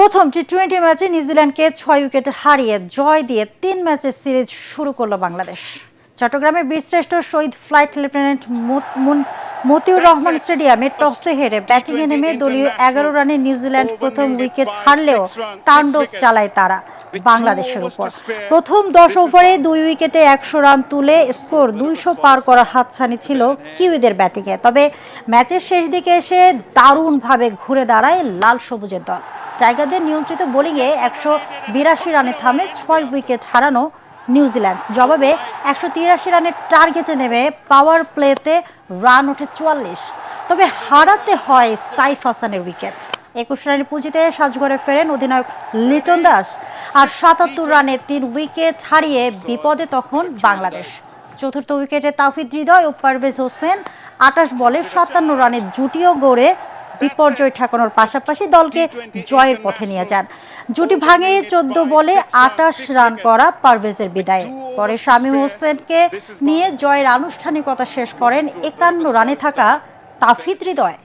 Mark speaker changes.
Speaker 1: প্রথম টি-20 ম্যাচে নিউজিল্যান্ডকে 6 উইকেটে হারিয়ে জয় দিয়ে 3 ম্যাচের সিরিজ শুরু করল বাংলাদেশ। চট্টগ্রামের বীরশ্রেষ্ঠ শহীদ ফ্লাইট লেফটেন্যান্ট মতিউর রহমান স্টেডিয়ামে টসে হেরে ব্যাটিংয়ে নেমে দলীয় 11 রানে নিউজিল্যান্ড প্রথম উইকেট হারলেও তাণ্ডব চালায় তারা বাংলাদেশের উপর। প্রথম 10 ওভারে 2 উইকেটে 100 রান তুলে স্কোর 200 পার করার হাতছানি ছিল কিউইদের ব্যাটিংয়ে। তবে ম্যাচের শেষ দিকে এসে দারুণভাবে ঘুরে দাঁড়ায় লাল সবুজের দল। টাইগারদের নিয়ন্ত্রিত বোলিংয়ে 182 রানে থামে 6 উইকেট হারানো নিউজিল্যান্ড। জবাবে 183 রানের টার্গেটে নেমে পাওয়ার প্লেতে রান ওঠে 44। তবে হারাতে হয় সাইফ হাসানের উইকেট। 21 রানের পুঁজিতে সাজঘরে ফেরেন অধিনায়ক লিটন দাস। আর 77 রানে 3 উইকেট হারিয়ে বিপদে তখন বাংলাদেশ। চতুর্থ উইকেটে তাওফিক হৃদয় ও পারভেজ হোসেন 28 বলে 57 রানের জুটিও গড়ে বিপর্যয় ঠেকানোর পাশাপাশি দলকে জয়ের পথে নিয়ে যান। জুটি ভাঙে 14 বলে 28 রান করা পারভেজের বিদায়। পরে শামীম হোসেনকে নিয়ে জয়ের আনুষ্ঠানিকতা শেষ করেন 51 রানে থাকা তাওফিক হৃদয়।